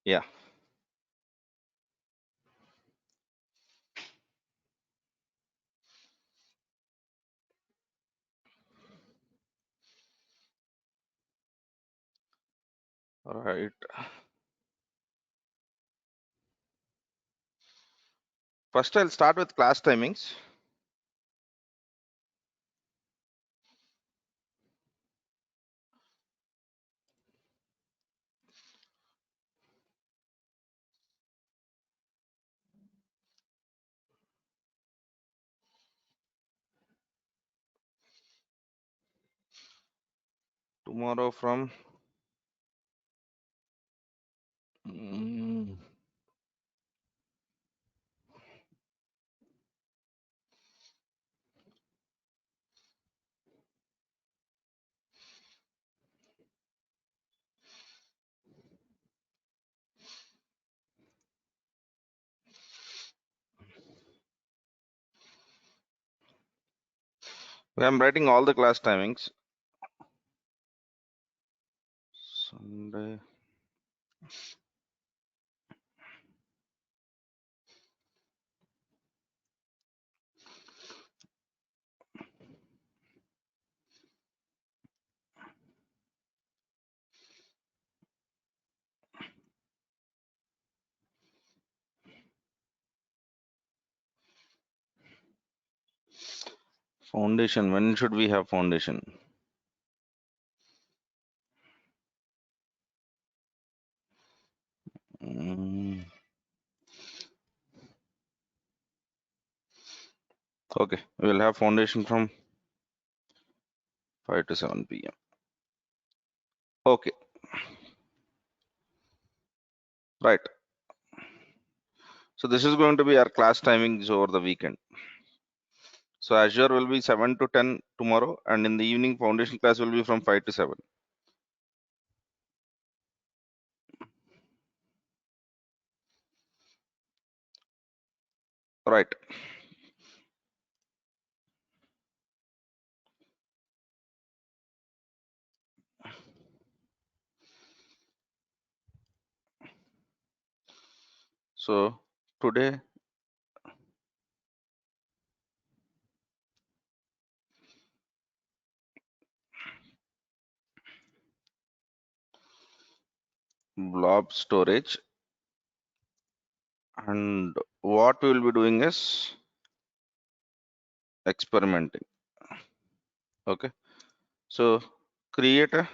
Yeah. Right. First, I'll start with class timings. Tomorrow from mm, I'm writing all the class timings. Sunday. Foundation. When should we have foundation? Mm, okay, we'll have foundation from 5 to 7 p.m. Okay, right. So this is going to be our class timings over the weekend. So Azure will be 7 to 10 tomorrow, and in the evening, foundation class will be from 5 to 7. Right. So today, blob storage, and what we will be doing is experimenting. Okay. So create a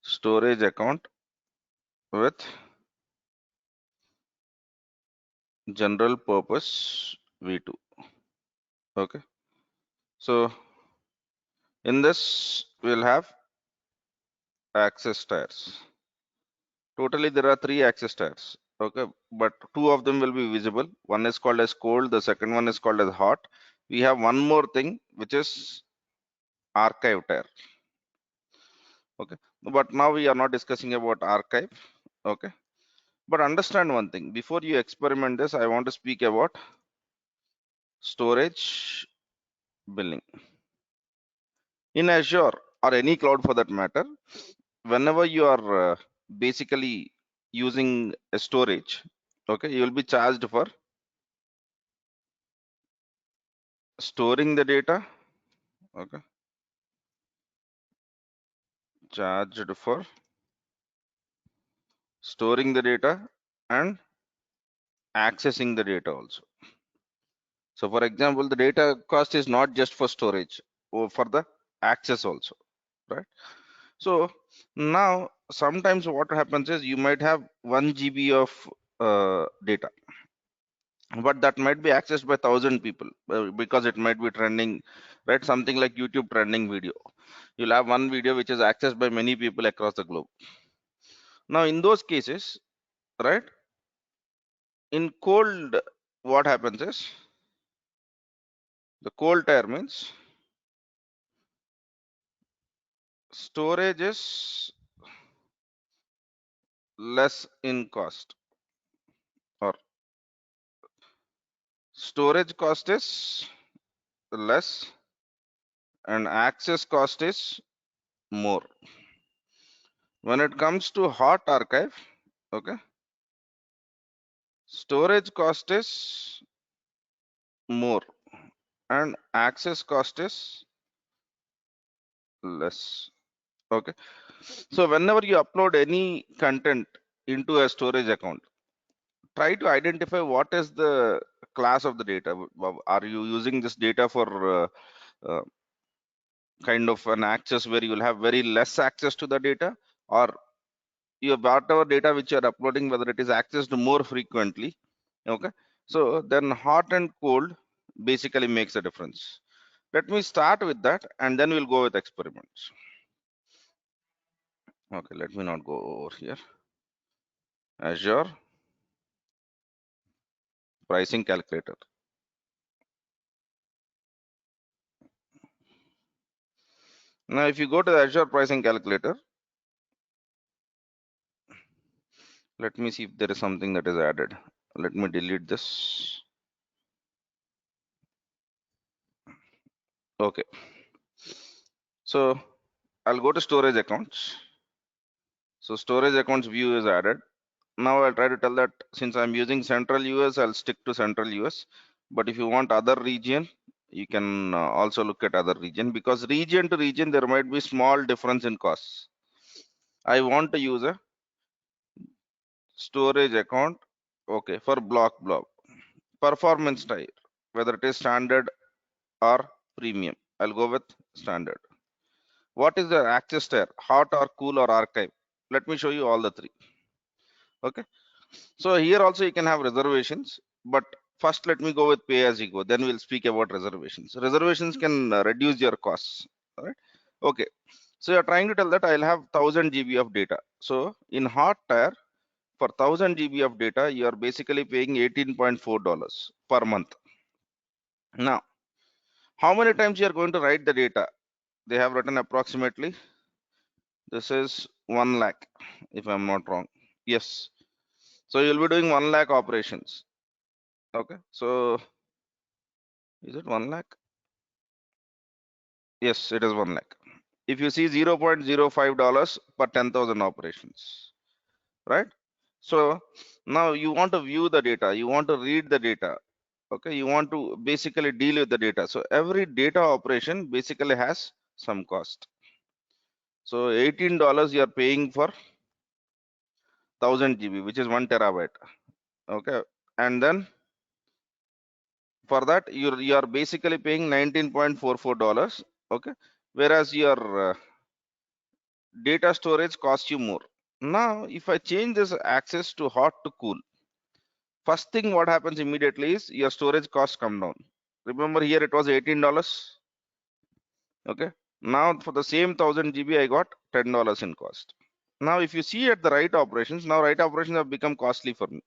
storage account with general purpose v2. Okay. So in this, we'll have access tiers. Totally, there are 3 access tiers. Okay, but 2 of them will be visible. One is called as cold, the second one is called as hot. We have one more thing, which is archive tier. Okay, but now we are not discussing about archive. Okay, but understand one thing, before you experiment this, I want to speak about storage billing in Azure or any cloud for that matter. Whenever you are basically using a storage, okay, you will be charged for storing the data. Okay, charged for storing the data and accessing the data also. So for example, the data cost is not just for storage or for the access also, right? So now sometimes what happens is you might have 1 GB of data, but that might be accessed by 1,000 people because it might be trending, right? Something like YouTube trending video. You'll have one video which is accessed by many people across the globe. Now in those cases, right? In cold, what happens is the cold tier means storage is less in cost, or storage cost is less and access cost is more. When it comes to hot archive, Okay, storage cost is more and access cost is less. Okay, so whenever you upload any content into a storage account, try to identify what is the class of the data. Are you using this data for uh, kind of an access where you will have very less access to the data, or your whatever data which you are uploading, whether it is accessed more frequently? Okay, so then hot and cold basically makes a difference. Let me start with that and then we'll go with experiments. Okay, let me not go over here. Azure pricing calculator. Now if you go to the Azure pricing calculator, let me see if there is something that is added. Let me delete this. Okay, so I'll go to storage accounts. So storage accounts view is added. Now I'll try to tell that since I'm using central US, I'll stick to central US. But if you want other region, you can also look at other region, because region to region there might be small difference in costs. I want to use a storage account. Okay, for blob performance type, whether it is standard or premium. I'll go with standard. What is the access tier? Hot or cool or archive? Let me show you all the three. Okay. So here also you can have reservations, but first let me go with pay as you go. Then we'll speak about reservations. Reservations can reduce your costs. All right. Okay. So you're trying to tell that I'll have 1000 GB of data. So in hot tier, for 1000 GB of data, you are basically paying $18.4 per month. Now, how many times you are going to write the data? They have written approximately. This is 1 lakh, if I'm not wrong. Yes. So you'll be doing 1 lakh operations. Okay. So is it 1 lakh? Yes, it is 1 lakh. If you see $0.05 per 10,000 operations, right? So now you want to view the data, you want to read the data. Okay, you want to basically deal with the data. So every data operation basically has some cost. So $18 you are paying for 1000 GB, which is 1 terabyte. Okay, and then for that you are basically paying $19.44. Okay, whereas your data storage costs you more. Now, if I change this access to hot to cool, first thing what happens immediately is your storage costs come down. Remember here it was $18. Okay. Now for the same 1000 GB, I got $10 in cost. Now, if you see at the right operations, now right operations have become costly for me.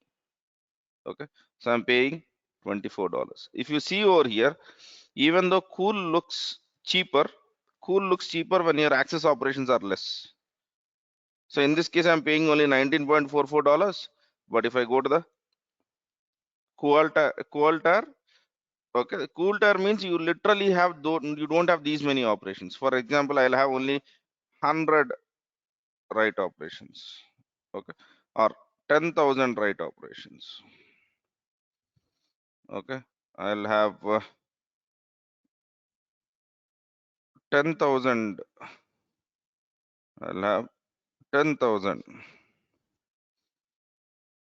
Okay. So I'm paying $24. If you see over here, even though cool looks cheaper when your access operations are less. So in this case, I'm paying only $19.44. But if I go to the Coaltar, okay, Coaltar means you literally have you don't have these many operations. For example, I'll have only 100 write operations, okay, or 10,000 write operations. Okay, I'll have 10,000. I'll have 10,000.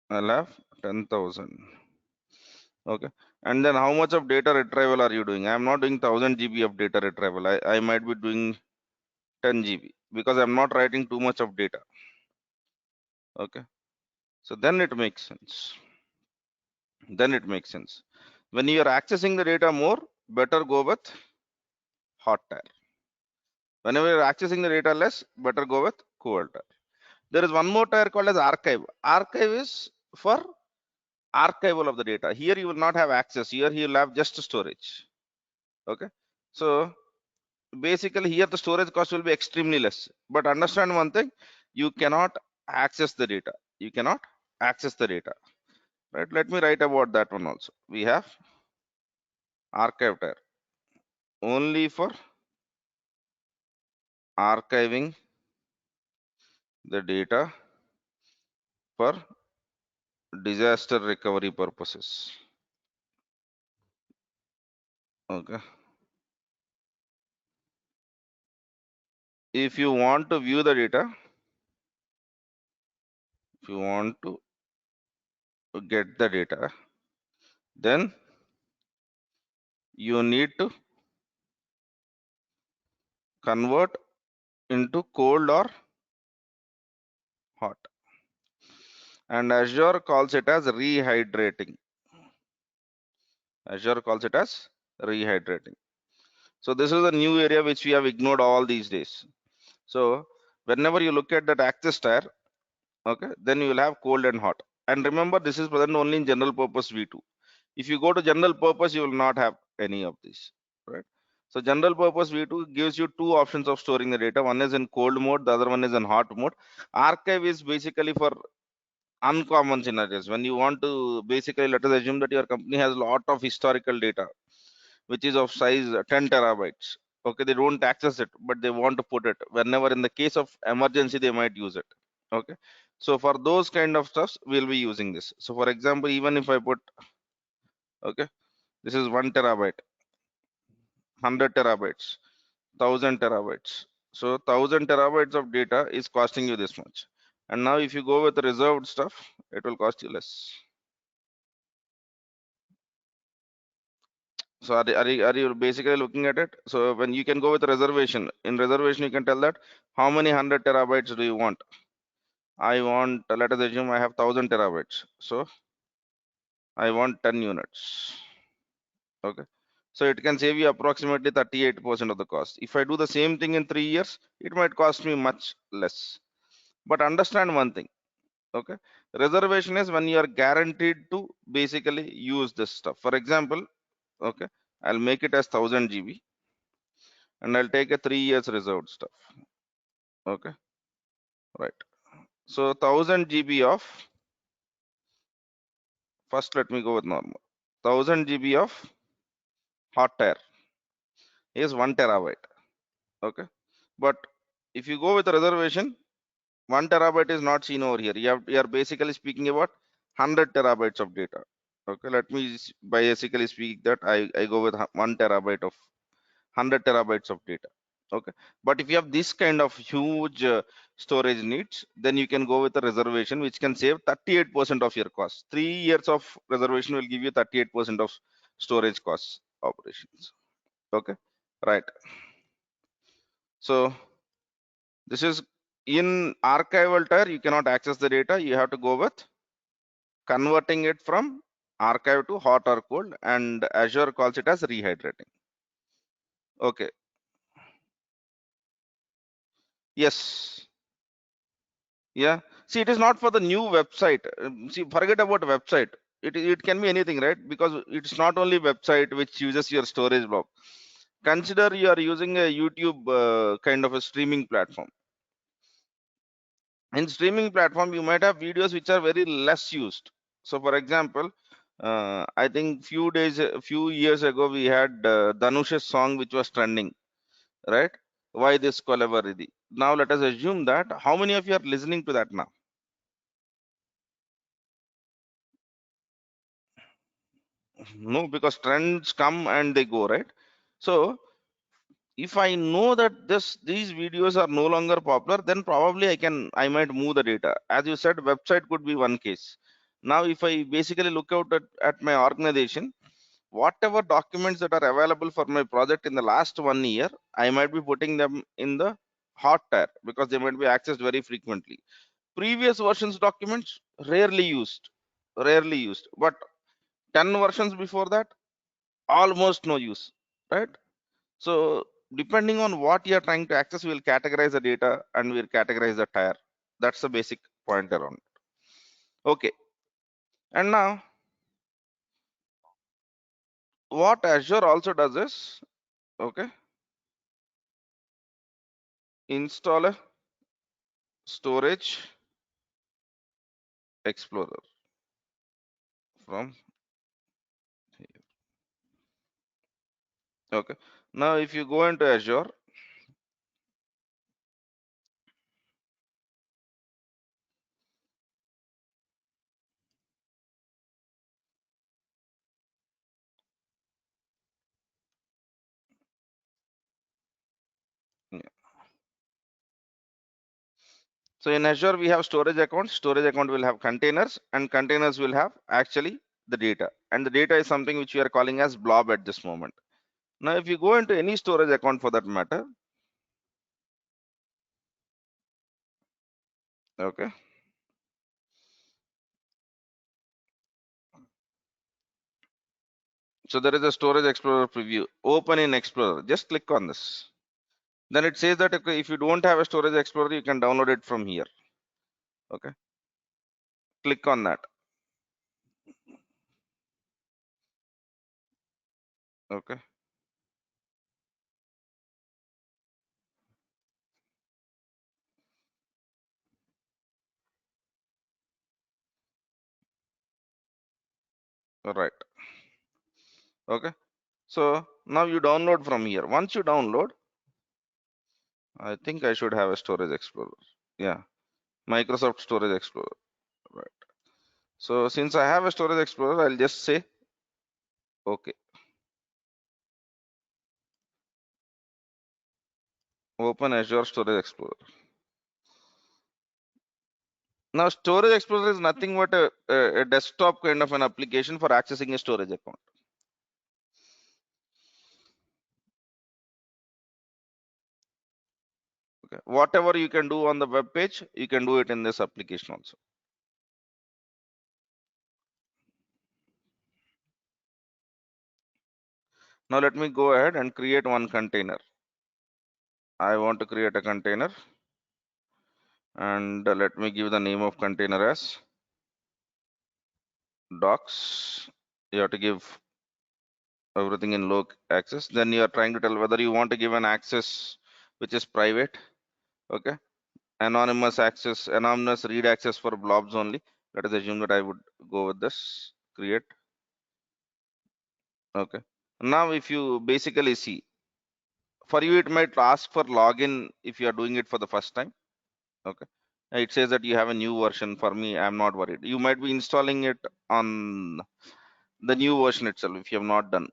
I'll have 10,000. Okay, and then how much of data retrieval are you doing? I'm not doing 1000 GB of data retrieval. I might be doing 10 GB because I'm not writing too much of data. Okay, so then it makes sense. Then it makes sense. When you are accessing the data more, better go with hot tier. Whenever you're accessing the data less, better go with cold tier. There is one more tier called as archive. Archive is for archival of the data. Here you will not have access. Here you will have just storage. Okay, so basically here the storage cost will be extremely less. But understand one thing, you cannot access the data. You cannot access the data. Right? Let me write about that one also. We have archive tier only for archiving the data for disaster recovery purposes. Okay. If you want to view the data, if you want to get the data, then you need to convert into cold or hot. And Azure calls it as rehydrating. Azure calls it as rehydrating. So this is a new area which we have ignored all these days. So whenever you look at that access tier, okay, then you will have cold and hot. And remember, this is present only in general purpose V2. If you go to general purpose, you will not have any of these, right? So general purpose V2 gives you two options of storing the data. One is in cold mode, the other one is in hot mode. Archive is basically for uncommon scenarios. When you want to basically, let us assume that your company has a lot of historical data, which is of size 10 terabytes. Okay, they don't access it, but they want to put it. Whenever in the case of emergency, they might use it. Okay, so for those kind of stuffs, we'll be using this. So for example, even if I put, okay, this is 1 terabyte, 100 terabytes, 1000 terabytes. So 1000 terabytes of data is costing you this much. And now if you go with the reserved stuff, it will cost you less. So are you basically looking at it? So when you can go with a reservation, in reservation you can tell that how many 100 terabytes do you want? I want, let us assume I have 1000 terabytes. So I want 10 units. Okay. So it can save you approximately 38% of the cost. If I do the same thing in 3 years, it might cost me much less. But understand one thing. Okay. Reservation is when you are guaranteed to basically use this stuff. For example, okay, I'll make it as 1000 GB and I'll take a 3 years reserved stuff. Okay, right. So 1000 GB of, first let me go with normal. 1000 GB of hot air is 1 terabyte. Okay, but if you go with a reservation, 1 terabyte is not seen over here. You are basically speaking about 100 terabytes of data. Okay, let me basically speak that I go with 1 terabyte of 100 terabytes of data. Okay, but if you have this kind of huge storage needs, then you can go with a reservation which can save 38% of your cost. 3 years of reservation will give you 38% of storage costs operations. Okay, right. So this is in archival tier, you cannot access the data. You have to go with converting it from archive to hot or cold, and Azure calls it as rehydrating. Okay, yes. Yeah. See, it is not for the new website. See, forget about website. It can be anything, right? Because it's not only website which uses your storage block. Consider you are using a YouTube kind of a streaming platform. In streaming platform, you might have videos which are very less used. So, for example, I think few years ago, we had Dhanush's song which was trending, right? Why this Kolavaridi? Now, let us assume that how many of you are listening to that now? No, because trends come and they go, right? So if I know that these videos are no longer popular, then probably I might move the data. As you said, website could be one case. Now, if I basically look out at my organization, whatever documents that are available for my project in the last 1 year, I might be putting them in the hot tier because they might be accessed very frequently. Previous versions documents rarely used, but 10 versions before that, almost no use, right? So depending on what you're trying to access, we'll categorize the data and we'll categorize the tier. That's the basic point around it. Okay, and now what Azure also does is, okay, install a storage explorer from here. Okay, now if you go into Azure, So in Azure, we have storage account. Storage account will have containers, and containers will have actually the data. And the data is something which we are calling as blob at this moment. Now, if you go into any storage account for that matter, okay. So there is a storage explorer preview. Open in Explorer. Just click on this. Then it says that okay, if you don't have a storage explorer, you can download it from here. Okay. Click on that. Okay. All right. Okay. So now you download from here. Once you download, I think I should have a storage explorer. Yeah. Microsoft Storage Explorer. Right. So since I have a storage explorer, I'll just say okay. Open Azure Storage Explorer. Now Storage Explorer is nothing but a desktop kind of an application for accessing a storage account. Okay. Whatever you can do on the web page, you can do it in this application also. Now let me go ahead and create one container. I want to create a container, and let me give the name of container as docs. You have to give everything in low access. Then you are trying to tell whether you want to give an access which is private. Okay. Anonymous access, anonymous read access for blobs only. Let us assume that I would go with this create. Okay. Now if you basically see, for you it might ask for login if you are doing it for the first time. Okay. It says that you have a new version. For me, I'm not worried. You might be installing it on the new version itself if you have not done.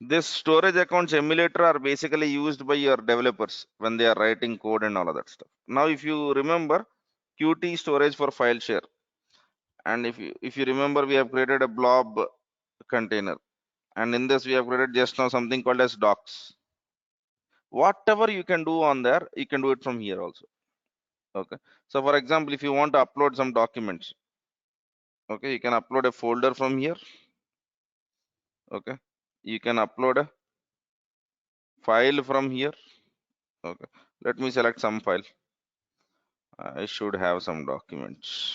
This storage accounts emulator are basically used by your developers when they are writing code and all of that stuff. Now, if you remember, Qt storage for file share, and if you remember, we have created a blob container, and in this we have created just now something called as docs. Whatever you can do on there, you can do it from here also. Okay. So, for example, if you want to upload some documents, okay, you can upload a folder from here. Okay. You can upload a file from here. Okay. Let me select some file. I should have some documents.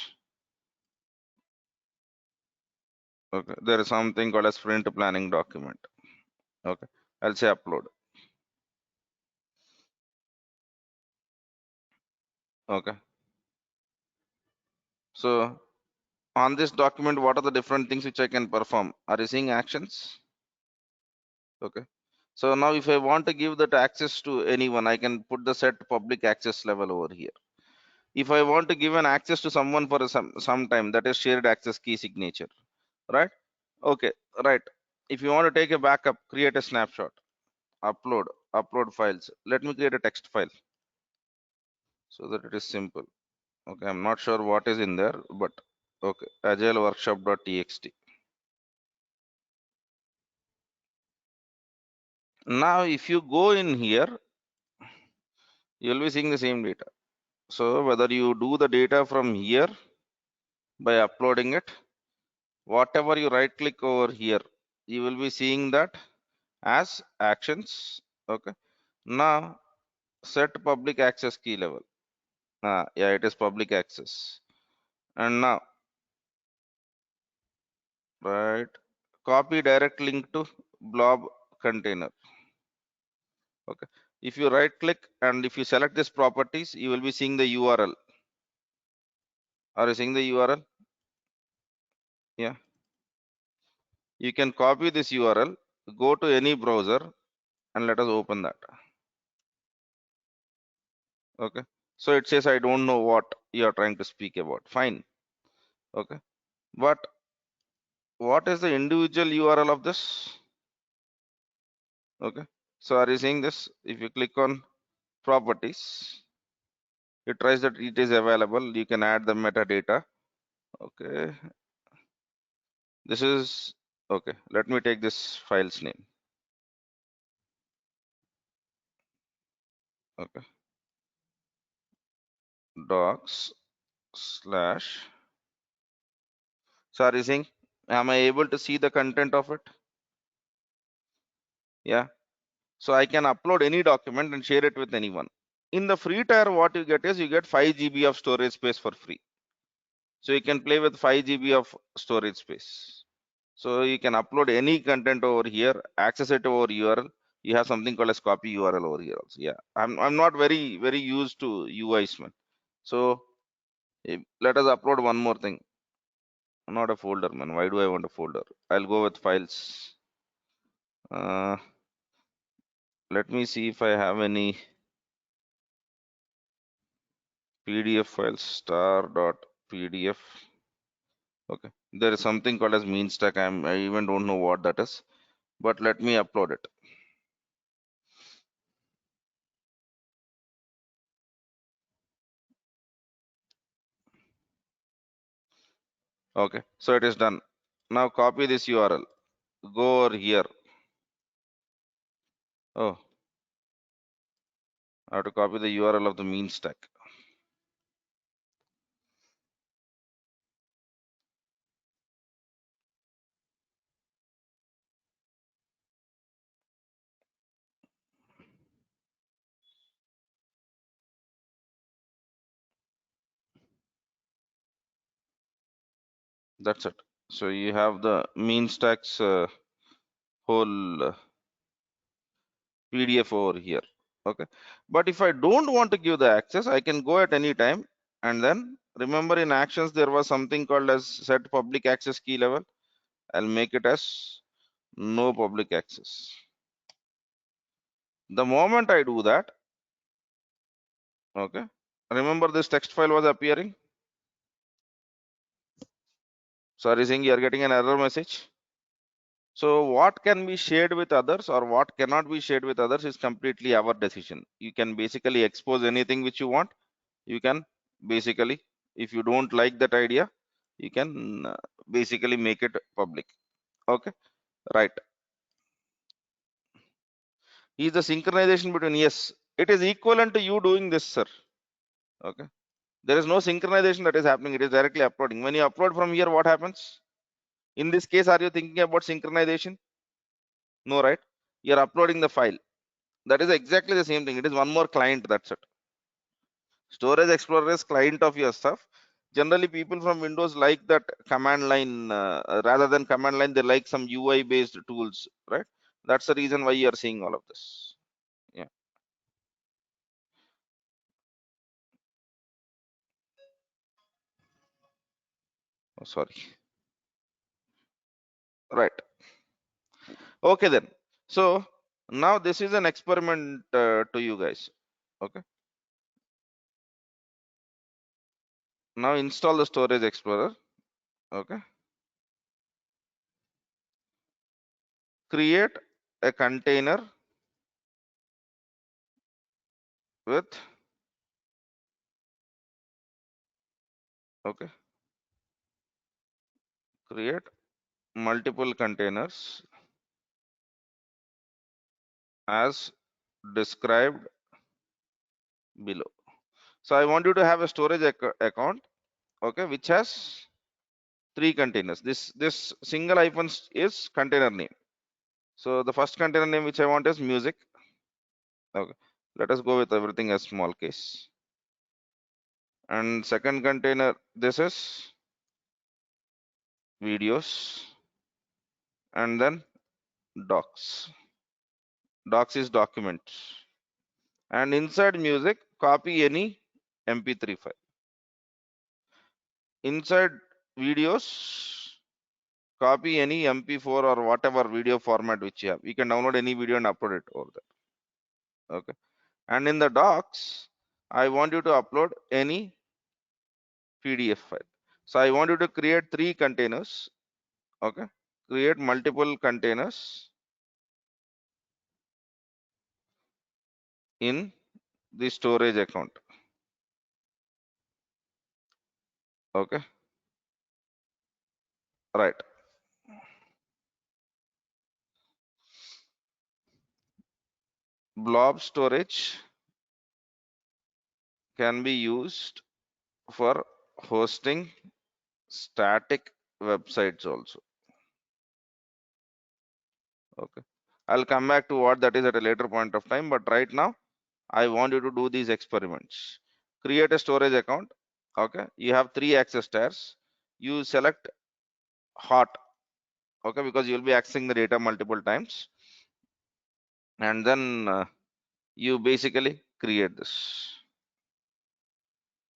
Okay, there is something called as sprint planning document. Okay, I'll say upload. Okay, so on this document, what are the different things which I can perform? Are you seeing actions? Okay, so now if I want to give that access to anyone, I can put the set public access level over here. If I want to give an access to someone for some time, that is shared access key signature, right? Okay, right. If you want to take a backup, create a snapshot, upload files. Let me create a text file so that it is simple. Okay, I'm not sure what is in there, but okay, agile workshop.txt. Now, if you go in here, you'll be seeing the same data. So whether you do the data from here by uploading it, whatever you right click over here, you will be seeing that as actions. Okay. Now set public access key level. Yeah, it is public access. And now, right, copy direct link to blob container. Okay. If you right click and if you select this properties, you will be seeing the URL. Are you seeing the URL? Yeah. You can copy this URL, go to any browser, and let us open that. Okay. So it says, I don't know what you are trying to speak about. Fine. Okay. But what is the individual URL of this? Okay. So are you seeing this? If you click on properties, it tries that it is available. You can add the metadata. Okay. This is okay. Let me take this file's name. Okay. Docs slash. So are you seeing? Am I able to see the content of it? Yeah. So I can upload any document and share it with anyone. In the free tier, what you get is you get 5 GB of storage space for free. So you can play with 5 GB of storage space. So you can upload any content over here, access it over URL. You have something called as copy URL over here also. Yeah, I'm not very used to UIs, man. So let us upload one more thing. Not a folder, man. Why do I want a folder? I'll go with files. Uh, let me see if I have any PDF files. Star.pdf. Okay, there is something called as mean stack. I even don't know what that is, but let me upload it. Okay, so it is done. Now copy this URL. Go over here. Oh, I have to copy the URL of the mean stack. That's it. So you have the mean stacks whole PDF over here. Okay, but if I don't want to give the access, I can go at any time, and then remember in actions there was something called as set public access key level. I'll make it as no public access. The moment I do that, okay, remember this text file was appearing. Sorry, saying you are getting an error message. So what can be shared with others or what cannot be shared with others is completely our decision. You can basically expose anything which you want. You can basically, if you don't like that idea, you can basically make it public. Okay, right. Is the synchronization between, yes, it is equivalent to you doing this, sir. Okay. There is no synchronization that is happening. It is directly uploading. When you upload from here, what happens? In this case, are you thinking about synchronization? No, right? You're uploading the file. That is exactly the same thing. It is one more client. That's it. Storage Explorer is client of your stuff. Generally, people from Windows like that command line rather than command line. They like some UI based tools, right? That's the reason why you are seeing all of this. Yeah. Oh, sorry. Right. Okay then. So now this is an experiment to you guys. Okay. Now install the Storage Explorer. Okay. Create a container with, okay, create multiple containers as described below. So I want you to have a storage account, okay, which has 3 containers. This single hyphen is container name. So the first container name which I want is music. Okay, let us go with everything as small case. And second container, this is videos, and then docs. Docs is documents. And inside music, copy any MP3 file. Inside videos, copy any MP4 or whatever video format which you have. You can download any video and upload it over there. Okay. And in the docs, I want you to upload any PDF file. So I want you to create 3 containers. Okay. Create multiple containers in the storage account. Okay, right. Blob storage can be used for hosting static websites also. Okay, I'll come back to what that is at a later point of time, but right now I want you to do these experiments. Create a storage account. Okay, you have 3 access tiers. You select hot. Okay, because you'll be accessing the data multiple times, and then you basically create this.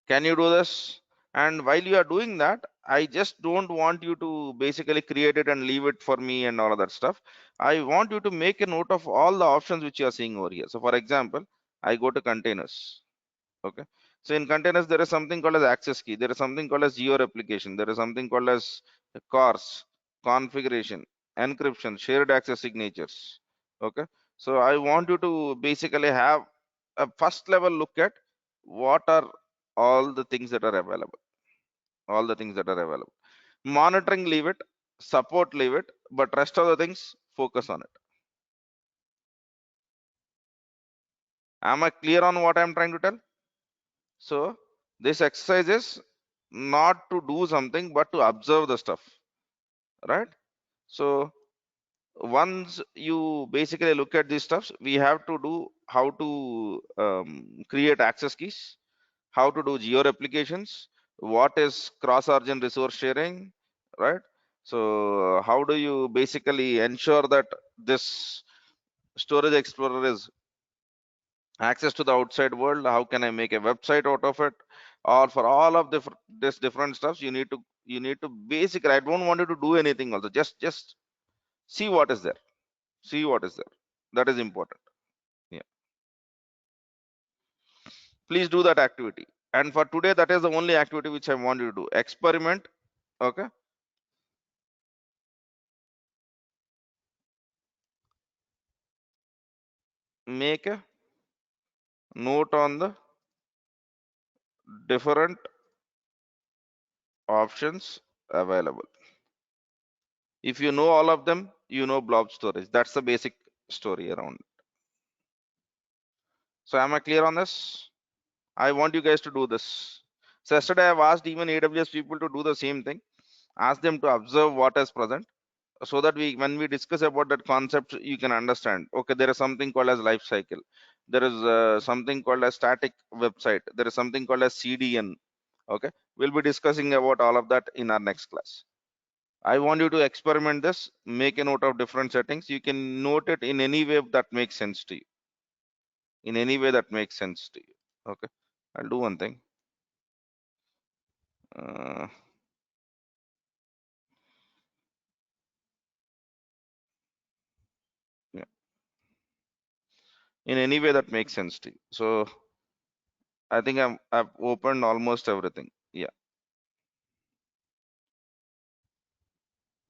Can you do this? And while you are doing that, I just don't want you to basically create it and leave it for me and all of that stuff. I want you to make a note of all the options which you are seeing over here. So for example, I go to containers. Okay, so in containers there is something called as access key, there is something called as geo replication, there is something called as CORS, configuration, encryption, shared access signatures. Okay, so I want you to basically have a first level look at what are all the things that are available, all the things that are available. Monitoring, leave it. Support, leave it. But rest of the things, focus on it. Am I clear on what I'm trying to tell? So this exercise is not to do something but to observe the stuff, right? So once you basically look at these stuffs, we have to do how to create access keys, how to do geo replications, what is cross origin resource sharing, right? So how do you basically ensure that this storage explorer is access to the outside world? How can I make a website out of it? Or for all of this different stuff, you need to basically, I don't want you to do anything also, just see what is there, see what is there. That is important. Yeah, please do that activity. And for today, that is the only activity which I want you to do. Experiment. Okay, make a note on the different options available. If you know all of them, you know blob storage. That's the basic story around it. So am I clear on this? I want you guys to do this. So yesterday I've asked even AWS people to do the same thing. Ask them to observe what is present, so that when we discuss about that concept, you can understand. Okay, there is something called as life cycle. There is something called as static website. There is something called as CDN. Okay, we'll be discussing about all of that in our next class. I want you to experiment this, make a note of different settings. You can note it in any way that makes sense to you. In any way that makes sense to you. Okay, I'll do one thing. Uh, yeah, in any way that makes sense to you. So I think I've opened almost everything. Yeah,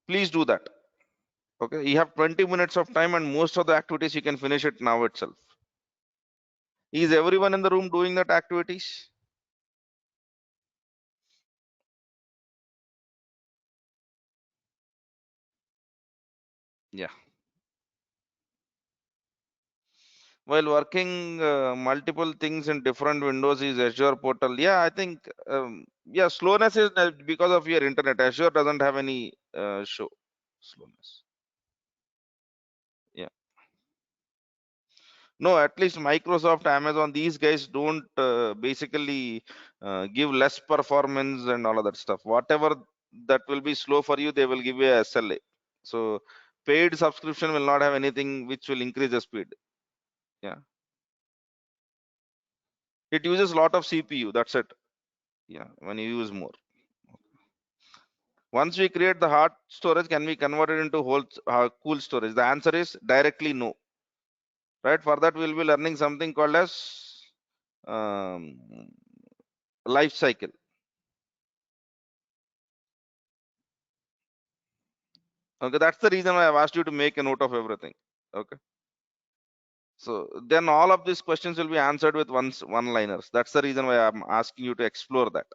please do that. Okay, you have 20 minutes of time, and most of the activities you can finish it now itself. Is everyone in the room doing that activities? Yeah. While working multiple things in different windows is Azure portal. Yeah, I think yeah, slowness is because of your internet. Azure doesn't have any show slowness. Yeah. No, at least Microsoft, Amazon, these guys don't basically give less performance and all of that stuff. Whatever that will be slow for you, they will give you a SLA. So paid subscription will not have anything which will increase the speed. Yeah. It uses a lot of CPU. That's it. Yeah. When you use more. Once we create the hard storage, can we convert it into whole cool storage? The answer is directly no. Right. For that, we'll be learning something called as um, life cycle. Okay, that's the reason why I've asked you to make a note of everything. Okay. So then all of these questions will be answered with one liners. That's the reason why I'm asking you to explore that.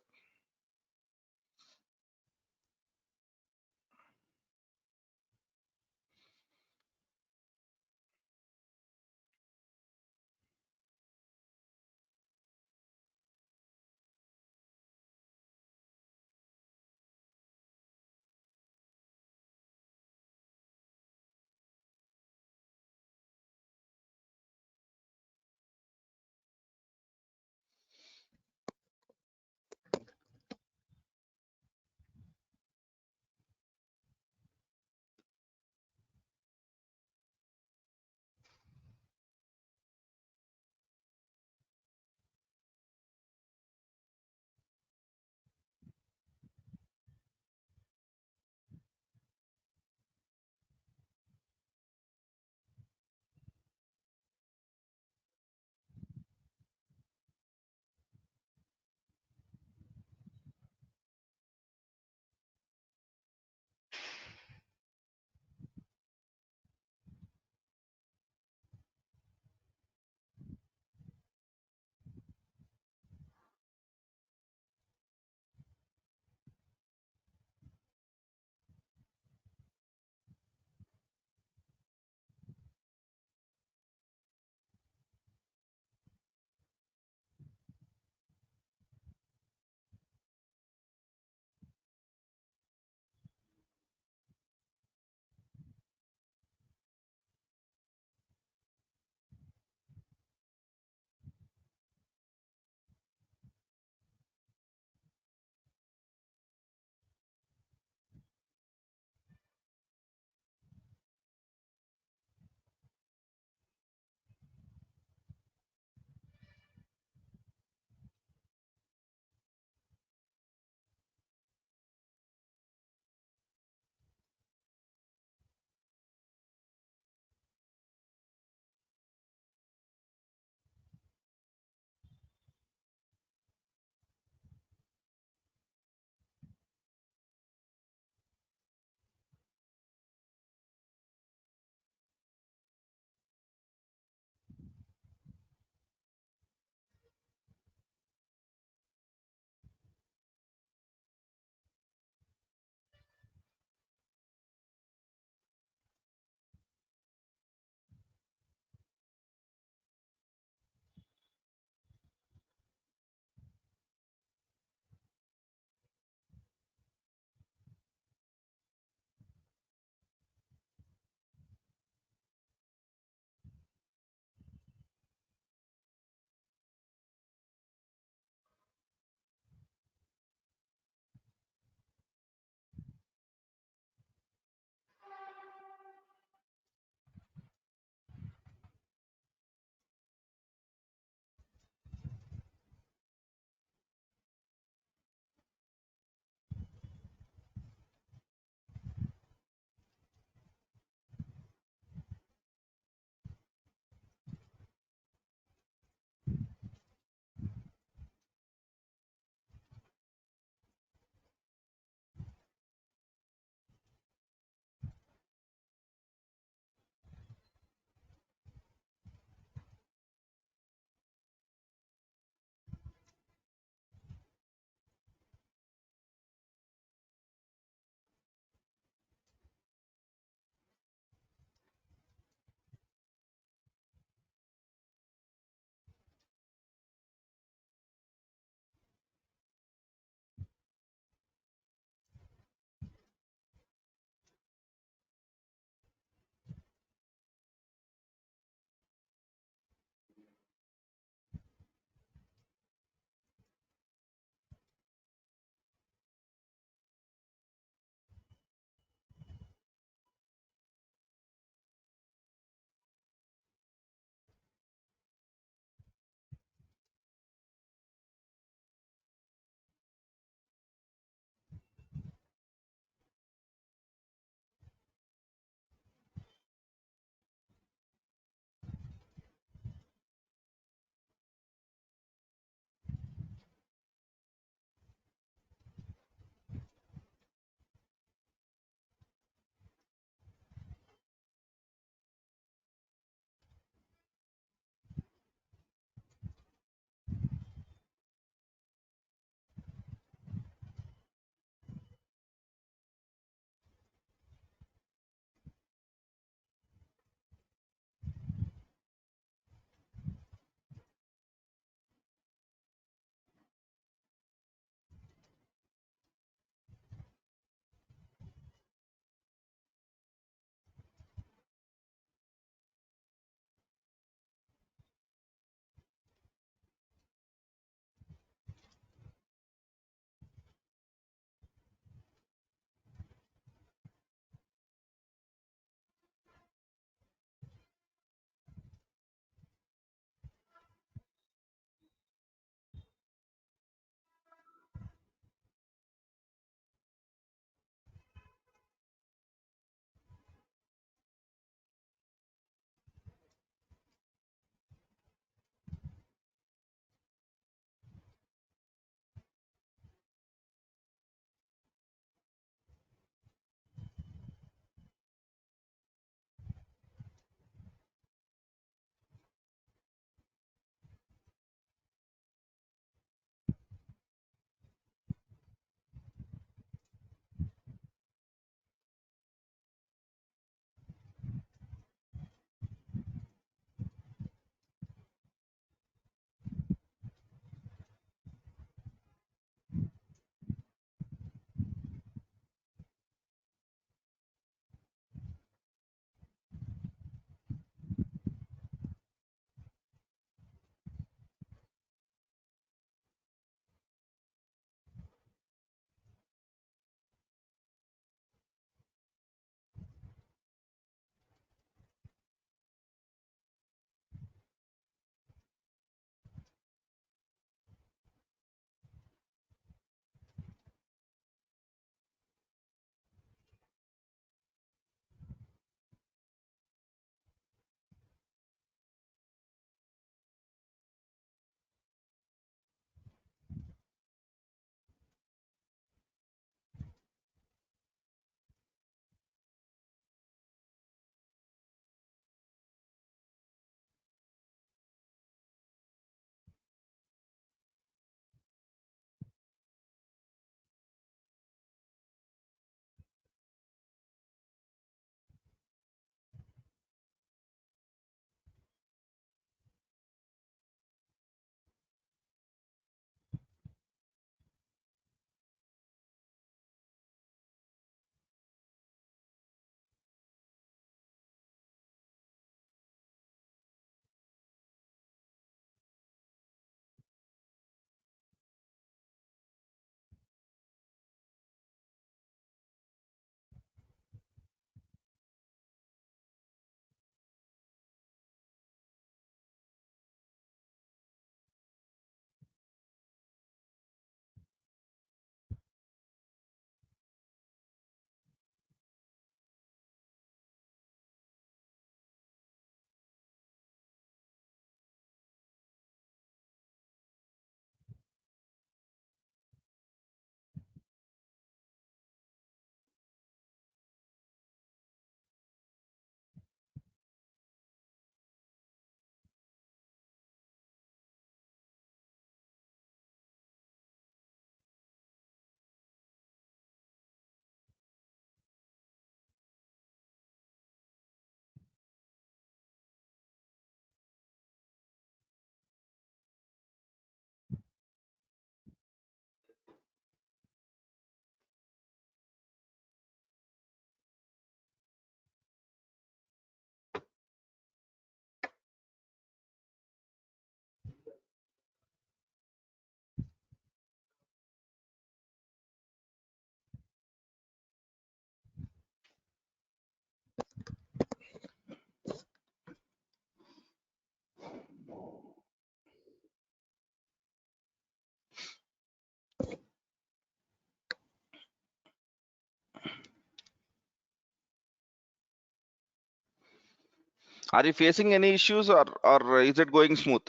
Are you facing any issues, or is it going smooth?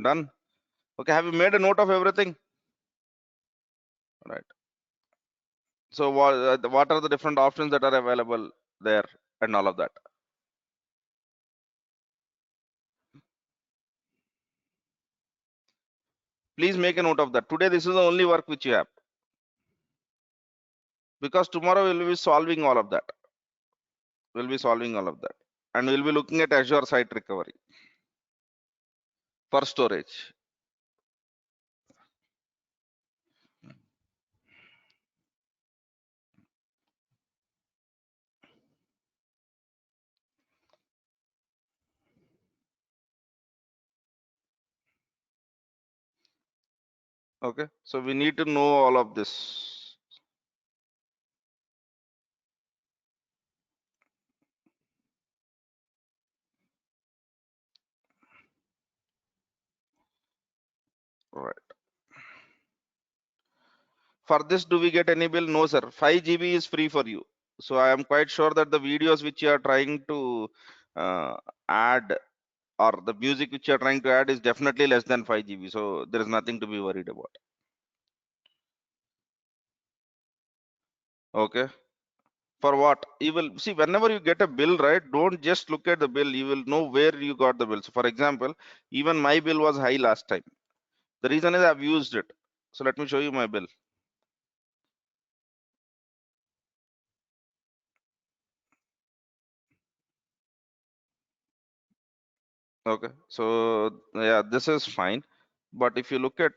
Done. Okay, have you made a note of everything? Right. So what are the different options that are available there and all of that? Please make a note of that. Today, this is the only work which you have, because tomorrow we'll be solving all of that. We'll be solving all of that. And we'll be looking at Azure Site Recovery for storage. Okay. So we need to know all of this. Right. For this, do we get any bill? No, sir. 5 GB is free for you. So I am quite sure that the videos which you are trying to uh, add, or the music which you are trying to add, is definitely less than 5 GB. So there is nothing to be worried about. Okay. For what? You will see, whenever you get a bill, right? Don't just look at the bill. You will know where you got the bill. So for example, even my bill was high last time. The reason is I've used it. So let me show you my bill. Okay. So yeah, this is fine. But if you look at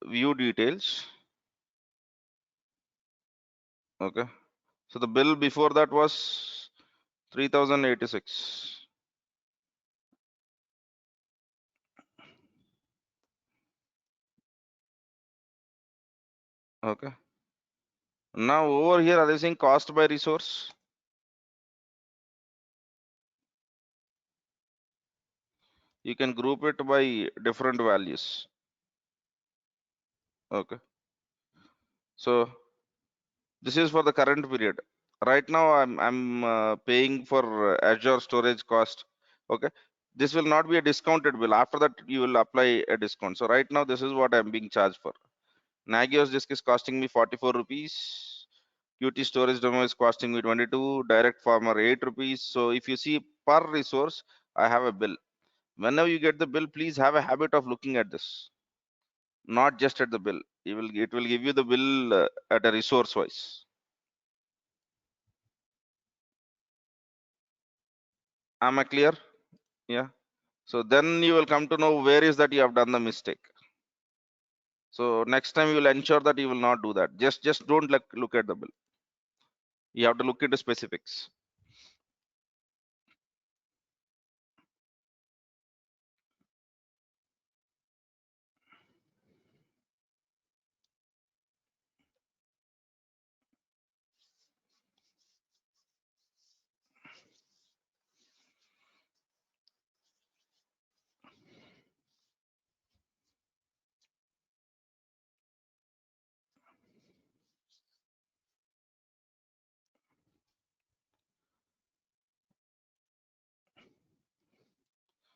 view details, okay. So the bill before that was 3086. Okay. Now over here, are they saying cost by resource? You can group it by different values. Okay. So this is for the current period. Right now, I'm paying for Azure storage cost. Okay. This will not be a discounted bill. After that, you will apply a discount. So right now, this is what I'm being charged for. Nagios disk is costing me 44 rupees. Qt storage demo is costing me 22. Direct farmer 8 rupees. So if you see per resource, I have a bill. Whenever you get the bill, please have a habit of looking at this, not just at the bill. It will give you the bill at a resource wise. Am I clear? Yeah. So then you will come to know where is that you have done the mistake. So next time you will ensure that you will not do that. Just don't look at the bill. You have to look into specifics.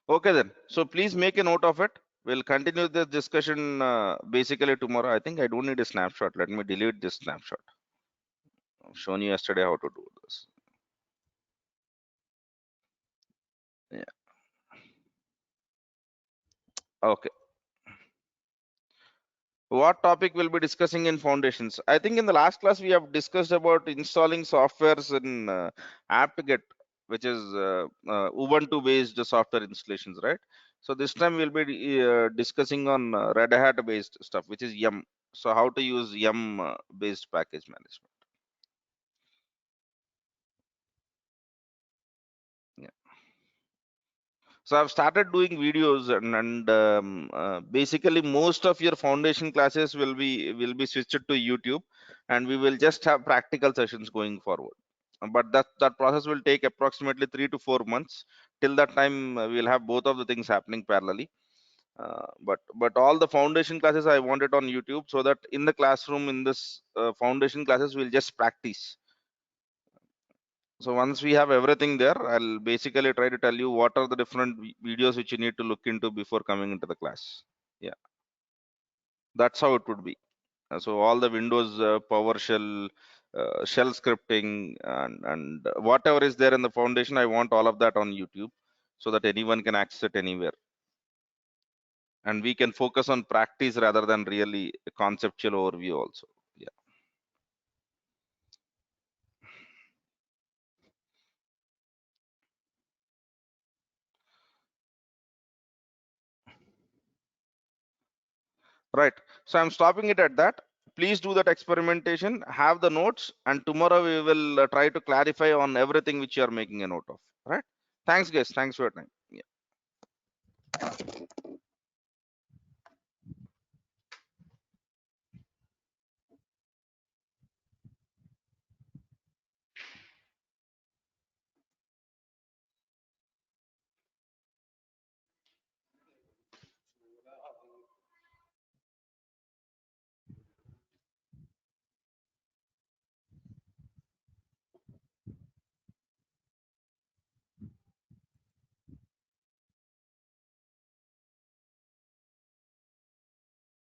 Okay then. So please make a note of it. We'll continue this discussion basically tomorrow. I think I don't need a snapshot. Let me delete this snapshot. I've shown you yesterday how to do this. Yeah. Okay. What topic we'll be discussing in foundations? I think in the last class we have discussed about installing softwares in apt-get, which is Ubuntu based software installations, right? So this time we'll be discussing on Red Hat based stuff, which is yum. So how to use yum based package management. Yeah. So I've started doing videos, and basically most of your foundation classes will be switched to YouTube, and we will just have practical sessions going forward. But that process will take approximately 3 to 4 months. Till that time, we'll have both of the things happening parallelly. But all the foundation classes I want it on YouTube, so that in the classroom in this foundation classes we'll just practice. So once we have everything there, I'll basically try to tell you what are the different videos which you need to look into before coming into the class. Yeah, that's how it would be. So all the Windows PowerShell, shell scripting, and whatever is there in the foundation, I want all of that on YouTube so that anyone can access it anywhere. And we can focus on practice rather than really a conceptual overview also. Yeah. Right. So I'm stopping it at that. Please do that experimentation, have the notes, and tomorrow we will try to clarify on everything which you are making a note of. Right. Thanks, guys. Thanks for your time. Yeah.